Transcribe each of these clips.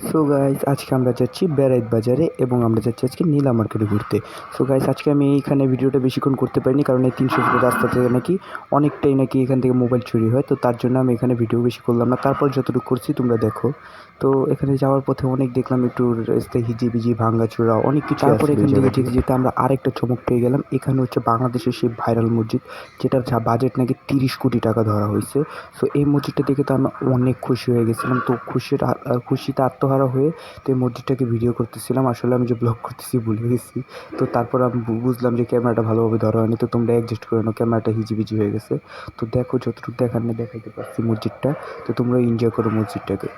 So guys আজকে আমরা যাচ্ছি বেড়াইত বাজারে এবং আমরা যাচ্ছি আজকে নীলা মার্কেটে ঘুরতে। সো গাইস আজকে আমি এইখানে ভিডিওটা বেশিক্ষণ করতে পারিনি, কারণ এই 300 ফিটের রাস্তা থেকে নাকি অনেকটাই নাকি এখান থেকে মোবাইল চুরি হয়, তো তার জন্য আমি এখানে ভিডিও বেশি করলাম না। তারপর যতটুকু করছি তোমরা দেখো। তো এখানে যাওয়ার পথে অনেক দেখলাম একটু রাস্তায় হিজিবিজি ভাঙাচোরা অনেক কিছু। তারপর এখান থেকে যেতে যেতে আমরা আরেকটা চমক পেয়ে গেলাম। এখানে হচ্ছে বাংলাদেশের সেই ভাইরাল মসজিদ, যেটার বাজেট নাকি 30 কোটি টাকা ধরা হয়েছে। সো এই মসজিদটা দেখে তো আমরা অনেক খুশি হয়ে গেছিলাম। তো খুশিতে আত্মহারা হয়ে তো এই মসজিদটাকে ভিডিও করতেছিলাম। আসলে আমি যে ব্লগ করতেছি ভুলে গেছি। তো তারপর আমি বুঝলাম যে ক্যামেরাটা ভালোভাবে ধরা হয়নি, তো তোমরা অ্যাডজাস্ট করে নাও, ক্যামেরাটা হিজিবিজি হয়ে গেছে। তো দেখো যতটুকু দেখার না দেখাইতে পারছি মসজিদটা। তো তোমরা এনজয় করো মসজিদটাকে।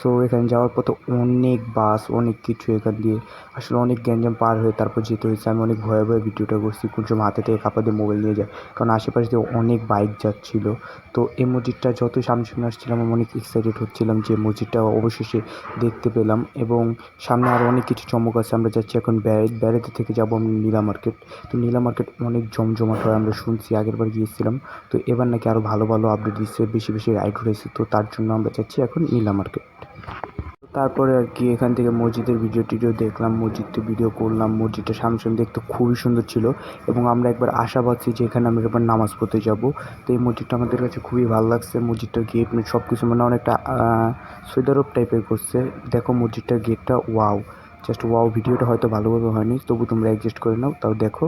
সো এখানে যাওয়ার পথে অনেক বাস অনেক কিছু এখান দিয়ে আসলে অনেক গ্যাঞ্জাম পার হয়ে তারপর যেতে হয়েছে। আমি অনেক ভয়ে ভয়ে ভিডিওটা করছি, কোন সময় হাতে থেকে কাপড় দিয়ে মোবাইল নিয়ে যায়, কারণ আশেপাশে দিয়ে অনেক বাইক যাচ্ছিলো। তো এই মসজিদটা যতই সামনে সামনে আসছিলাম আমি অনেক এক্সাইটেড হচ্ছিলাম যে মসজিদটা অবশেষে দেখতে পেলাম। এবং সামনে আরও অনেক কিছু চমক আছে। আমরা যাচ্ছি এখন বেড়াতে থেকে যাবো আমরা নীলা মার্কেট। তো নীলা মার্কেট অনেক জমজমাট হয় আমরা শুনছি, আগেরবার গিয়েছিলাম। তো এবার নাকি আরও ভালো ভালো আপডেট দিচ্ছে, বেশি বেশি রাইড উঠেছে। তো তার জন্য আমরা যাচ্ছি এখন নীলা মার্কেট। তারপরে আর কি এখান থেকে মসজিদের ভিডিও টিডিও দেখলাম, মসজিদটা ভিডিও করলাম। মসজিদটা সামনে সামনে দেখতে খুবই সুন্দর ছিল এবং আমরা একবার আশা পাচ্ছি যে এখানে আমরা একবার নামাজ পড়তে যাব। তো এই মসজিদটা আমাদের কাছে খুবই ভালো লাগছে। মসজিদটার গেট সব কিছু মানে অনেকটা সৌদি আরব টাইপের করছে। দেখো মসজিদটার গেটটা ওয়াও, জাস্ট ওয়াও। ভিডিওটা হয়তো ভালোভাবে হয়নি, তবু তোমরা অ্যাডজাস্ট করে নাও। তাও দেখো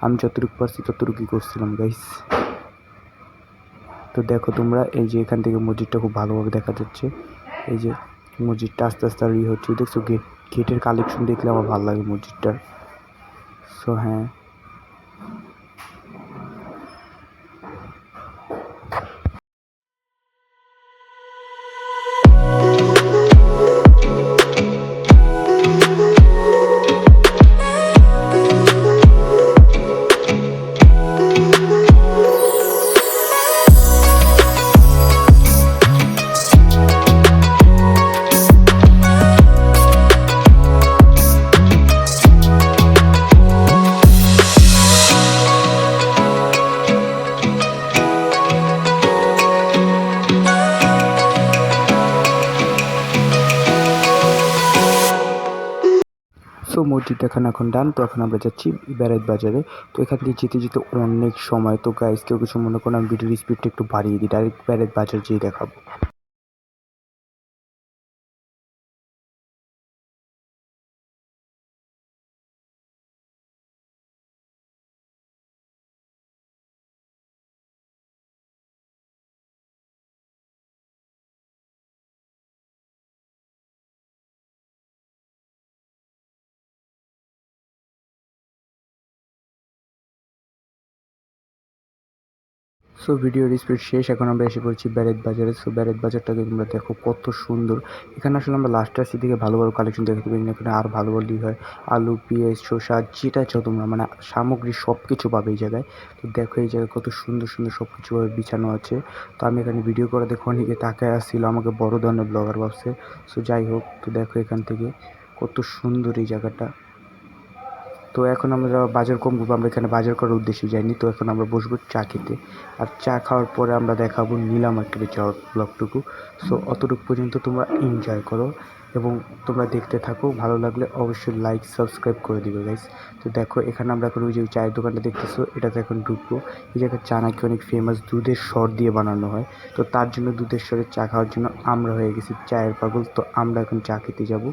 আমি যতটুকু পারছি ততটুকুই করছিলাম গাইস। তো দেখো তোমরা এই যে এখান থেকে মসজিদটা খুব ভালোভাবে দেখা যাচ্ছে। এই যে মসজিদটা আস্তে আস্তে আর হচ্ছে, দেখছো গেটের কালেকশন দেখলে আমার ভালো লাগে মসজিদটার। সো হ্যাঁ, সো মসজিদ দেখানো এখন ডান। তো এখন আমরা যাচ্ছি বেড়াইত বাজারে। তো এখান থেকে যেতে যেতে অনেক সময়, তো গাইস কেউ কিছু মনে করুন আমি ভিডিওর স্পিডটা একটু বাড়িয়ে দিই, ডাইরেক্ট বেড়াইত বাজার যেয়ে দেখাবো। সো ভিডিওর স্পিড শেষ, এখন আমরা এসে পড়ছি ব্যারেত বাজারে। সো ব্যারেত বাজারটাকে তোমরা দেখো কত সুন্দর। এখানে আসলে আমরা লাস্টে আসছি থেকে ভালো ভালো কালেকশন দেখতে পারি না, এখানে আর ভালো ভালোই হয়। আলু পেঁয়াজ শসা যেটা চাও তোমরা, মানে সামগ্রী সব কিছু পাবে এই জায়গায়। তো দেখো এই জায়গায় কত সুন্দর সুন্দর সব কিছুভাবে বিছানো আছে। তো আমি এখানে ভিডিও করে দেখো অনেকে তাকায় আসছিল, আমাকে বড় ধরনের ব্লগার ভাবছে। সো যাই হোক, তো দেখো এখান থেকে কত সুন্দর এই জায়গাটা। তো এখন আমরা বাজার কম করবো, আমরা এখানে বাজার করার উদ্দেশ্যে যাইনি। তো এখন আমরা বসবো চা খেতে, আর চা খাওয়ার পরে আমরা দেখাবো নীলা মার্কেটে যাওয়ার ব্লগটুকু। সো অতটুকু পর্যন্ত তোমরা এনজয় করো এবং তোমরা দেখতে থাকো। ভালো লাগলে অবশ্যই লাইক সাবস্ক্রাইব করে দিবে গাইস। তো দেখো এখানে আমরা এখন ওই যে চায়ের দোকানটা দেখতেছো, এটাতে এখন ঢুকবো। এই জায়গার চা নাকি অনেক ফেমাস, দুধের স্বর দিয়ে বানানো হয়। তো তার জন্য দুধের স্বরের চা খাওয়ার জন্য আমরা হয়ে গেছি চায়ের পাগল। তো আমরা এখন চা খেতে যাবো।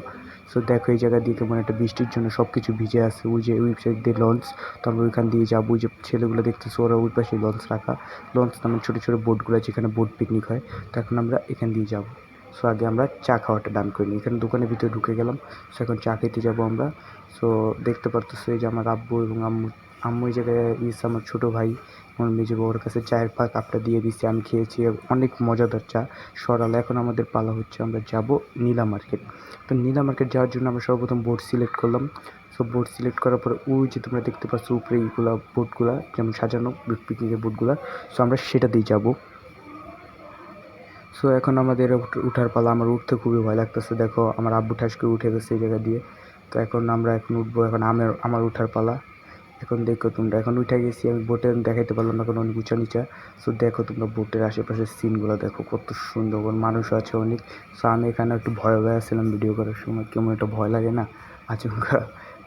সো দেখো এই জায়গা দিয়ে কেমন একটা বৃষ্টির জন্য সব কিছু ভিজে আছে। ওই যে ওই সাইড দিয়ে লঞ্চ, তো আমরা ওইখান দিয়ে যাবো। ওই যে ছেলেগুলো দেখতেছো ওরা ওই পাশে লঞ্চ রাখা, লঞ্চ নামে ছোটো ছোটো বোটগুলো যেখানে বোট পিকনিক হয়। তো এখন আমরা এখান দিয়ে যাবো। সো আগে আমরা চা খাওয়াটা ডান করি, এখানে দোকানের ভিতরে ঢুকে গেলাম। সো এখন চা খেতে যাবো আমরা। সো দেখতে পারতেছো এই যে আমার আব্বু এবং আম্মু। আম্মু এই জায়গায় আমার ছোটো ভাই আমার মেজো বউর কাছে চায়ের কাপটা দিয়ে দিচ্ছে, আমি খেয়েছি। অনেক মজাদার চা সরাল। এখন আমাদের পালা হচ্ছে, আমরা যাব নীলা মার্কেট। তো নীলা মার্কেট যাওয়ার জন্য আমরা সর্বপ্রথম বোট সিলেক্ট করলাম। সো বোট সিলেক্ট করার পরে ওই যে তোমরা দেখতে পাচ্ছ উপরে এইগুলা বোটগুলা যেমন সাজানো পিকনিকের বোটগুলা, সো আমরা সেটাতেই যাব। সো এখন আমাদের উঠার পালা। আমার উঠতে খুবই ভয় লাগতেছে, দেখো আমার আব্বু ঠাস করে উঠে গেছে এই জায়গা দিয়ে। তো এখন আমরা উঠবো, এখন আমার উঠার পালা। এখন দেখো তোমরা, এখন উঠে গেছি আমি বোটে, দেখাইতে পারলাম না কারণ অনেক উঁচা নিচা। সো দেখো তোমরা বোটের আশেপাশের সিনগুলো দেখো কত সুন্দর, মানুষ আছে অনেক। সো আমি এখানে একটু ভয় ছিলাম ভিডিও করার সময়, কেমন একটা ভয় লাগে না আচমকা,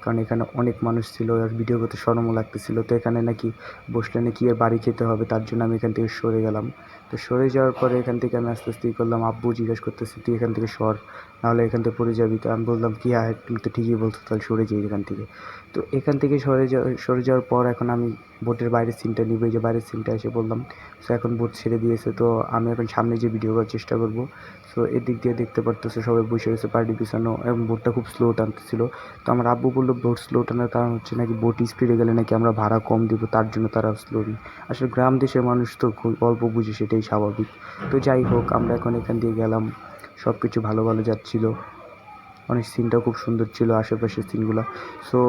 কারণ এখানে অনেক মানুষ ছিল আর ভিডিও করতে শরমও লাগতেছিল। তো এখানে নাকি বসলে নাকি আর বাড়ি খেতে হবে, তার জন্য আমি এখান থেকে সরে গেলাম। তো সরে যাওয়ার পরে এখান থেকে আমি আস্তে আস্তে করলাম, আব্বু জিজ্ঞেস করতেছি তুই এখান থেকে সর, নাহলে এখান থেকে পড়ে যাবি। তো আমি বললাম কি হ্যাঁ তুমি তো ঠিকই বলছো, তাহলে সরে যাই এখান থেকে। তো এখান থেকে সরে যাওয়ার পর এখন আমি বোটের বাইরের সিনটা নিব, এই যে বাইরের সিনটা এসে বললাম। সো এখন বোট ছেড়ে দিয়েছে, তো আমি এখন সামনে যে ভিডিও করার চেষ্টা করব। সো এদিক দিয়ে দেখতে পারতেছে সবাই বসে গেছে পার্টি পিছানো, এবং বোটটা খুব স্লো টানতেছিল। তো আমার আব্বু বললো বোট স্লো টানার কারণ হচ্ছে নাকি বোট স্পিডে গেলে নাকি আমরা ভাড়া কম দিব, তার জন্য তারা স্লো দিই। আসলে গ্রাম দেশের মানুষ তো খুব অল্প বুঝে, সেটাই স্বাভাবিক। তো যাই হোক, আমরা এখন এখান দিয়ে গেলাম, সব কিছু ভালো ভালো যাচ্ছিলো, অনেক সিনটাও খুব সুন্দর ছিল আশেপাশের সিনগুলো। সো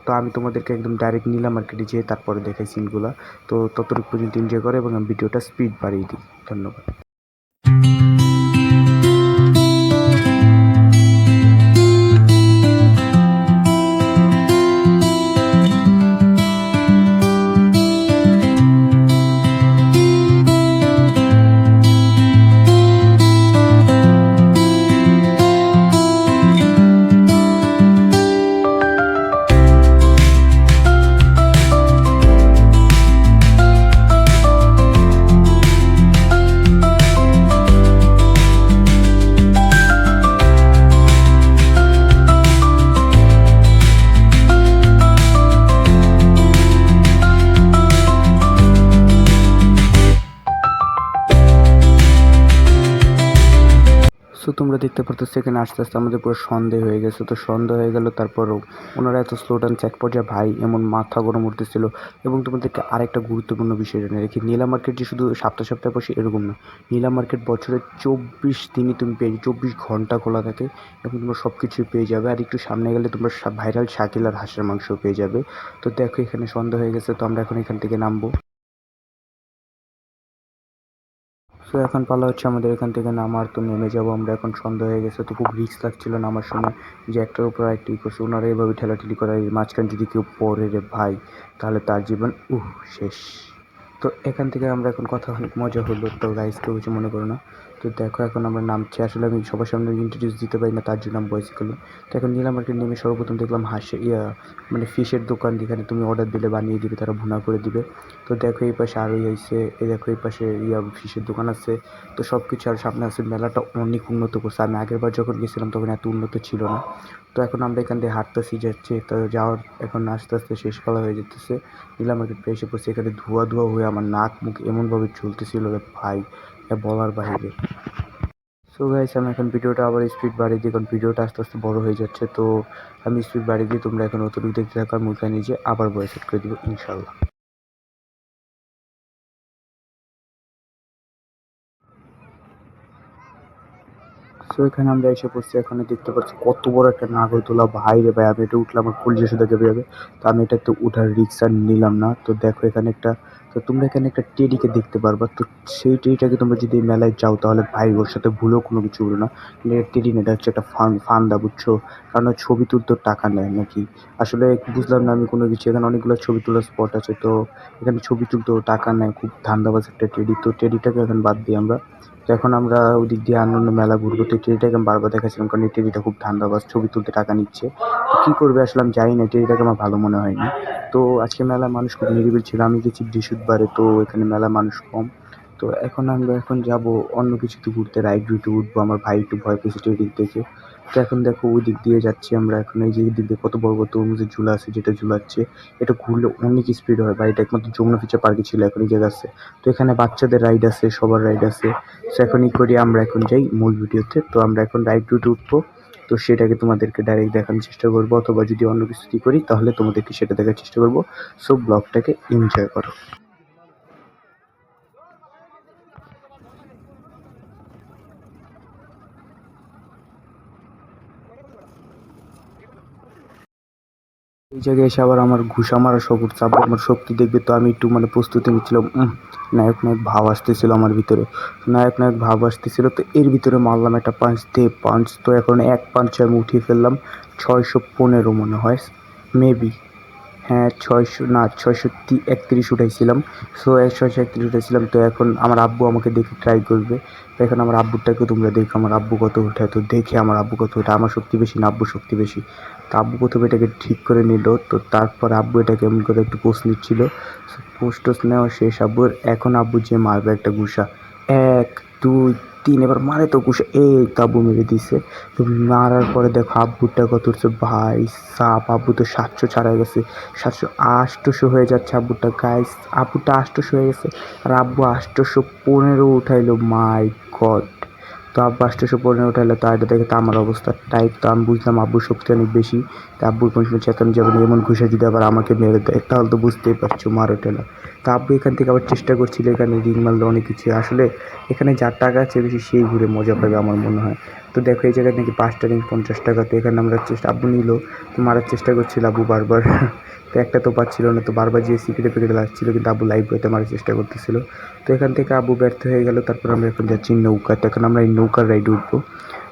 তো আমি তোমাদেরকে একদম ডাইরেক্ট নীলা মার্কেটে যেয়ে তারপরে দেখাই সিনগুলো। তো ততটুকু পর্যন্ত এনজয় করে এবং আমি ভিডিওটা স্পিড বাড়িয়ে দিই। ধন্যবাদ। সো তোমরা দেখতে পারতেছো এখানে আস্তে আস্তে আমাদের পুরো সন্দেহ হয়ে গেছে। তো সন্দেহ হয়ে গেল, তারপরও ওনারা এত স্লো টানছে, এক পর্যায়ে ভাই এমন মাথা গরম উঠতেছিল। এবং তোমাদেরকে আরেকটা গুরুত্বপূর্ণ বিষয় জেনে রেখে, নীলা মার্কেট যে শুধু সপ্তাহে সপ্তাহে বসে এরকম না, নীলা মার্কেট বছরে 24 দিনই তুমি পেয়ে, 24 ঘন্টা খোলা থাকে এবং তোমরা সব কিছুই পেয়ে যাবে। আর একটু সামনে গেলে তোমরা ভাইরাল শাকিল আর হাঁসের মাংস পেয়ে যাবে। তো দেখো এখানে সন্দেহ হয়ে গেছে, তো আমরা এখন এখান থেকে নামবো। সো এখন পালা হচ্ছে আমাদের এখান থেকে নামার। তো নেমে যাবো আমরা, এখন সন্ধ্যা হয়ে গেছে। তো খুব রিস্ক লাগছিল নামার সময়, যে একটার উপর আরেকটি করছে, ওনারা এভাবে ঠেলাঠেলি করে, মাঝখানে যদি কেউ পড়ে রে ভাই, তাহলে তার জীবন শেষ। তো এখান থেকে আমরা এখন কথা অনেক মজা হলো, তো গাইজ কেউ কিছু মনে করো না। তো দেখো এখন আমরা নামছি, আসলে আমি সবার সামনে ইন্ট্রোডিউস দিতে পারি না, তার জন্য আমি ভয়েস করলাম। তো এখন নীলা মার্কেট নেমে সর্বপ্রথম দেখলাম মানে ফিশের দোকান, যেখানে তুমি অর্ডার দিলে বানিয়ে দিবে, তারা ভুনা করে দিবে। তো দেখো এই পাশে আরোই আইসে, এই দেখো এই পাশে ফিশের দোকান আছে। তো সব কিছু আর সামনে আছে, মেলাটা অনেক উন্নত করছে। আমি আগের বার যখন গেছিলাম তখন এত উন্নত ছিল না। তো এখন আমরা এখান দিয়ে হাঁটতেছি যাচ্ছি, তো যাওয়ার এখন আস্তে আস্তে শেষ পালা হয়ে যেতেছে। নীলা মার্কেট পেয়ে এসে পড়ছে, এখানে ধোয়া ধোয়া হয়ে আমার নাক মুখ এমনভাবে চলতেছিল রে ভাই, বলার বাইরে। সো গাইস আমি এখন ভিডিওটা আবার স্পিড বাড়িয়ে দিই, কারণ ভিডিওটা আস্তে আস্তে বড় হয়ে যাচ্ছে। তো আমি স্পিড বাড়িয়ে দিই, তোমরা এখন অতটুকু দেখতে থাকো, আর মুখে নিজে আবার ভয়েস সেট করে দিব ইনশাল্লাহ। সো এখানে আমরা এসে পড়ছি, এখানে দেখতে পাচ্ছি কত বড় একটা নাগরদোলা, ভাই রে ভাই, আমি এটা উঠলাম আমার কলিজা শুধু কেঁপে যাবে। তো আমি এটাতে উঠার রিক্স আর নিলাম না। তো দেখো এখানে একটা, তো তোমরা এখানে একটা টেডিকে দেখতে পারবা। তো সেই টেডিটাকে তোমরা যদি এই মেলায় যাও তাহলে ভাই ওর সাথে ভুলেও কোনো কিছু বলো না, এটা টেডি না, এটা হচ্ছে একটা ফান্দা, বুঝছো? কারণ ওই ছবি তুলতে টাকা নেয় নাকি, আসলে বুঝলাম না আমি কোনো কিছু। এখানে অনেকগুলো ছবি তোলার স্পট আছে, তো এখানে ছবি তুলতেও টাকা নেয়, খুব ধান্দাবাজ একটা টেডি। তো টেডিটাকে এখন বাদ দিই আমরা। তো এখন আমরা ওই দিক দিয়ে অন্যান্য মেলা ঘুরবো। তো টেডিটাকে আমি বারবার দেখাচ্ছিলাম, কারণ এই টেডিটা খুব ধান্দাবাজ, ছবি তুলতে টাকা নিচ্ছে। তো কী করবে আসলে আমি জানি না, টেডিটাকে আমার ভালো মনে হয়নি। তো আজকে মেলা মানুষ খুব নিরিবিলি ছিল, আমি গেছি বৃহস্পতিবারে, তো এখানে মেলা মানুষ কম। তো এখন আমরা এখন যাব অন্য কিছুতে ঘুরতে, রাইড রুটে উঠবো। আমার ভাই একটু ভয় পেয়েছে টেডির দেখে। তো এখন দেখো ওই দিক দিয়ে যাচ্ছি আমরা, এখন এই যে দিক দিয়ে কত বড় বড় তরমুজের ঝুলা আছে, যেটা ঝুলাচ্ছে, এটা ঘুরলে অনেক স্পিড হয় ভাই। এটা একমাত্র যমুনা ফিচার পার্কে ছিল, এখন এই জায়গা আছে। তো এখানে বাচ্চাদের রাইড আছে, সবার রাইড আছে। সো এখন করি আমরা এখন যাই মূল ভিডিওতে। তো আমরা এখন রাইড রুটে উঠবো, তো সেটাকে তোমাদেরকে ডাইরেক্ট দেখানোর চেষ্টা করবো, অথবা যদি অন্য কিছু করি তাহলে তোমাদেরকে সেটা দেখার চেষ্টা করবো। সো ব্লগটাকে এনজয় করো। এই জায়গায় এসে আবার আমার ঘুষা মারা শখ উঠছে, আবার আমার শক্তি দেখবে। তো আমি একটু মানে প্রস্তুতি নিচ্ছিলাম, নায়ক নায়ক ভাব আসতেছিল আমার ভিতরে, নায়ক নায়ক ভাব আসতেছিল। তো এর ভিতরে মারলাম একটা পাঁচ দিয়ে পাঁচ। তো এখন এক পাঞ্চে আমি উঠিয়ে ফেললাম 615 মনে হয়, মেবি, হ্যাঁ 600 না 631 উঠাইছিলাম। সো 631 উঠাইছিলাম। তো এখন আমার আব্বু আমাকে দেখে ট্রাই করবে। তো এখন আমার আব্বুরটাকে তোমরা দেখো আমার আব্বু কত উঠায়। তো দেখে আমার আব্বু কত উঠায়, আমার শক্তি বেশি না আব্বুর শক্তি বেশি। তো আব্বু প্রথমে এটাকে ঠিক করে নিল। তো তারপর আব্বু এটাকে এমন করে একটু পোজ নিচ্ছিল। পোজ টোজ নেওয়া শেষ আব্বুর। এখন আব্বু যে মারবে একটা ঘুষা, 1 2 3 এবার মারে তো ঘুষা, এই তো আব্বু মেরে দিছে। তো মারার পরে দেখো আব্বুরটা কত উঠছে ভাই সাপ, আব্বু তো 700 ছাড়াই গেছে, 700 800 হয়ে যাচ্ছে আব্বুরটা গাইস, আব্বুরটা 800 হয়ে গেছে আর আব্বু 815 উঠাইলো, মাই গড। তো আব্বু 815 উঠাইলো, তো এটা দেখে তো আমার অবস্থা টাইট। তো আমি বুঝলাম আব্বুর শক্তি অনেক বেশি। তো আব্বুর কোনো সময় চেতন যাবে না, এমন ঘুষা যদি আবার আমাকে মেরে দেয় তাহলে তো বুঝতেই পারছো মার ঠেলা। তো আব্বু এখান থেকে আবার চেষ্টা করছিল, এখানে রিং মারলো অনেক কিছু। আসলে এখানে যার টাকা আছে বেশি সেই ঘুরে মজা পাবে আমার মনে হয়। তো দেখো এই জায়গায় নাকি 5টা রিং 50 টাকা। তো এখানে আমরা আব্বু নিল, তো মারার চেষ্টা করছিল আব্বু বারবার। তো একটা তো পাচ্ছিল না, তো বারবার যে সিপিটে পেকেটে লাগছিল, কিন্তু আব্বু লাইভ বইতে মারার চেষ্টা করতেছিল। তো এখান থেকে আব্বু ব্যর্থ হয়ে গেল। তারপর আমরা এখন যাচ্ছি নৌকা। তো এখন আমরা এই নৌকার রাইডে উঠবো।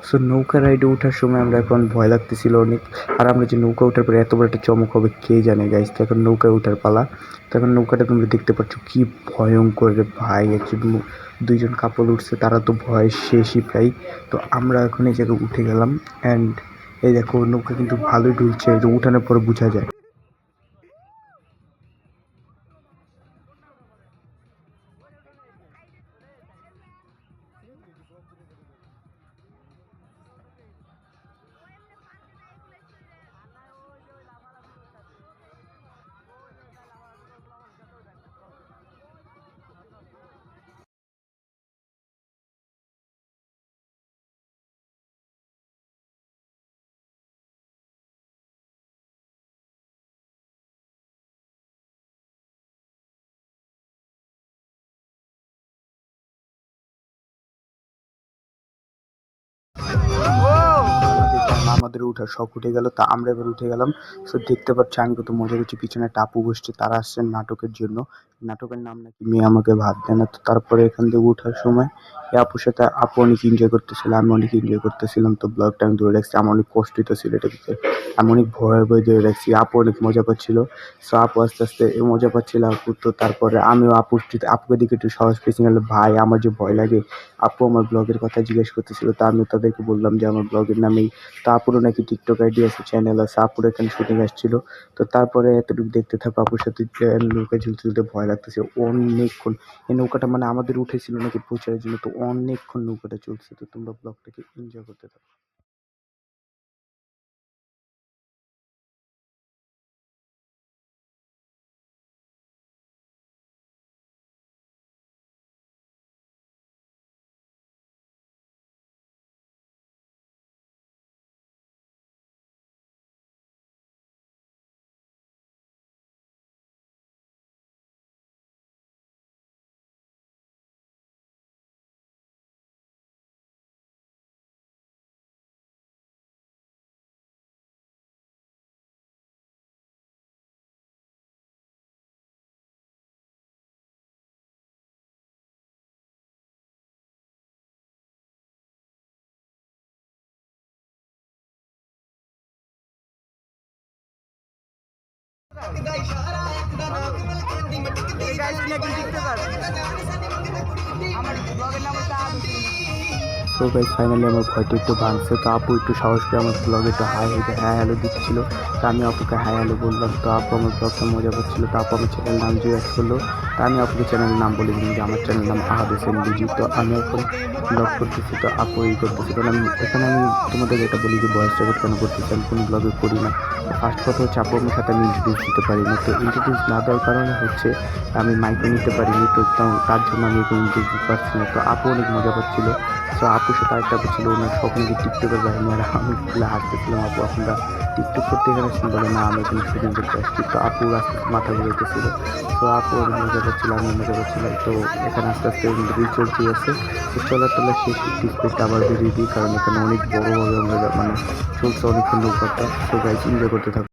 সো নৌকা রাইডে ওঠার সময় আমরা এখন ভয় লাগতেছিল অনেক। আর আমরা যে নৌকা ওঠার পরে এত বড় একটা চমক হবে কে জানে গাইস। তো এখন নৌকায় ওঠার পালা। তো এখন নৌকাটা তোমরা দেখতে পাচ্ছ কি ভয়ঙ্কর রে ভাই। একজন 2জন কাপল উঠছে, তারা তো ভয় শেষই প্রায়। তো আমরা এখন এই জায়গায় উঠে গেলাম অ্যান্ড এই দেখো নৌকা কিন্তু ভালোই ঢুলছে, যে উঠানোর পরে বোঝা যায়। আমাদের উঠার শখ উঠে গেল, তা আমরা এবার উঠে গেলাম। সো দেখতে পাচ্ছি আমি কত মজা করছি, পিছনে একটা আপু বসছে, তারা আসছেন নাটকের জন্য। নাটকের নাম নাকি মেয়ে আমাকে ভাত দেয় না। তো তারপরে এখান থেকে ওঠার সময় এই আপুর সাথে আপু অনেক এনজয় করতেছিল, আমি অনেক এনজয় করতেছিলাম। তো ব্লগটা আমি ধরে রাখছি, আমার অনেক কষ্ট হইতেছিল এটা দিতে, আমি অনেক ভয়ে ভয়ে ধরে রাখছি। আপু অনেক মজা পাচ্ছিল। সো আপু আস্তে আস্তে মজা পাচ্ছিল আপু। তো তারপরে আমিও আপুকে দিকে একটু সাহস পেয়েছি, নাহলে ভাই আমার যে ভয় লাগে। আপু আমার ব্লগের কথা জিজ্ঞেস করতেছিল, তা আমি তাদেরকে বললাম যে আমার ব্লগের নামেই। তো আপুরও নাকি টিকটক আইডি আছে, চ্যানেল আছে, আপুর এখানে শুটিং আসছিল। তো তারপরে এতটুকু দেখতে থাকো আপুর সাথে নৌকা ঝুলতে ঝুলতে ভয় লাগতেছে অনেকক্ষণ। এই নৌকাটা মানে আমাদের উঠেছিল নাকি প্রচারের জন্য, তো অনেকক্ষণ নৌকাটা চলছে। তো তোমরা ব্লগটাকে এনজয় করতে থাকো। সো গাইস ফাইনালি আমার ভয়টা একটু ভাঙছে। তো আপু একটু সাহস পেয়ে আমার ব্লগে একটু হাই হ্যাঁ হ্যালো দিচ্ছিল। তো আমি আপুকে হাই হ্যালো বললাম। তো আপু আমার ব্লগটা মজা করছিল। তো আপু আমার চ্যানেলের নাম জিজ্ঞাসা করলো। তো আমি আপুকে চ্যানেলের নাম বলে দিলাম যে আমার চ্যানেলের নাম আহাদ হোসেন বিজি। তো আমি এখন ব্লগ করতেছি, তো আপু এই করতেছি। কারণ আমি এখানে তোমাদের এটা বলি যে ভয়েস রেকর্ড কেন করতেছি, আমি কোনো ব্লগে করি না। ফার্স্ট কথা হচ্ছে আপু আমার সাথে আমি ইন্ট্রোডিউস দিতে পারি না। তো ইন্ট্রোডিউস না দেওয়ার কারণে হচ্ছে আমি মাইকও নিতে পারিনি। তো তার জন্য আমি এখন ইন্ট্রোডিউস দিতে পারছি না। তো আপু অনেক মজা পাচ্ছিল। সো আপুর সাথে আরেকটা আপু ছিল, ওনার স্বপ্ন যে টিকটকের বাহিনী, আর আমি খুলে হাসতেছিলাম। আপু আপনারা টিকটক করতে এখানে আসছেন, বলে না আমি এখানে শুটিং করতে আসছি। তো আপু আস্তে আস্তে মাথা ঘুরাইতেছিল। তো আপু অনেক মজা করছিল, আমি মজা করছিলাম। তো এখানে আস্তে আস্তে রিল চলতে আছে। তো চলার টলার শেষ ডিসপ্লেটা আবার বেরিয়ে দিই, কারণ এখানে অনেক বড়োভাবে আমরা মানে চলছে অনেকক্ষণ নৌকাটা। তো গাইজ এনজয় করতে থাকো।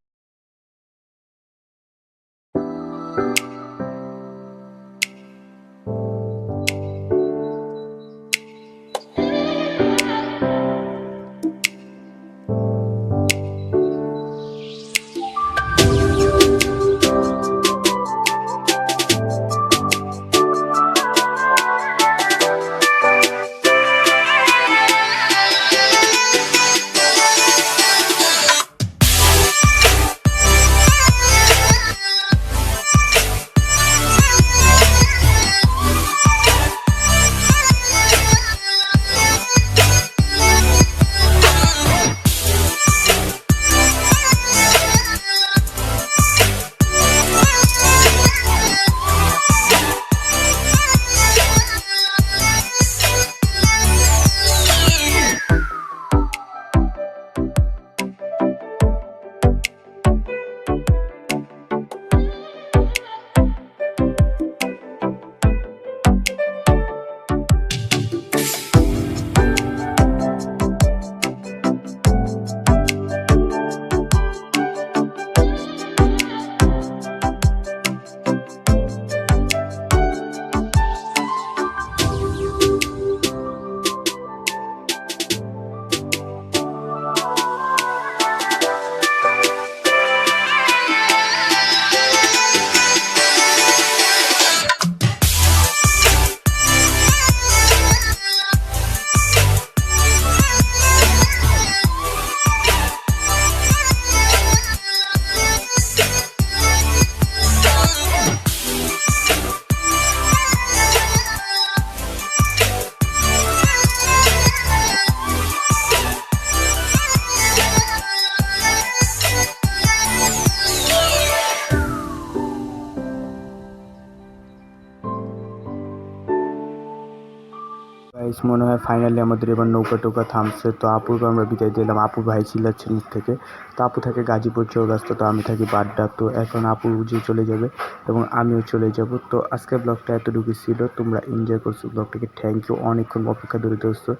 মনে হয় ফাইনালি আমাদের এবার নৌকা টোকা থামছে। তো আপুকে আমরা বিদায় দিলাম। আপু ভাই চিল্লাচ্ছে নিচ থেকে। তো আপু থাকে গাজীপুর চৌরাস্তা, তো আমি থাকি বাড্ডা। তো এখন আপু যে চলে যাবে এবং আমিও চলে যাব। তো আজকের ব্লগটা এতটুকু ছিল। তোমরা এনজয় করছো ব্লগটাকে, থ্যাংক ইউ। অনেকক্ষণ অপেক্ষা ধরে ধরছো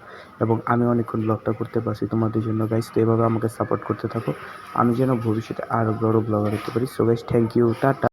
এবং আমি অনেকক্ষণ ব্লগটা করতে পারছি তোমাদের জন্য গাইস। তো এভাবে আমাকে সাপোর্ট করতে থাকো, আমি যেন ভবিষ্যতে আরও বড় ব্লগার হতে পারি। So guys, thank you, tata.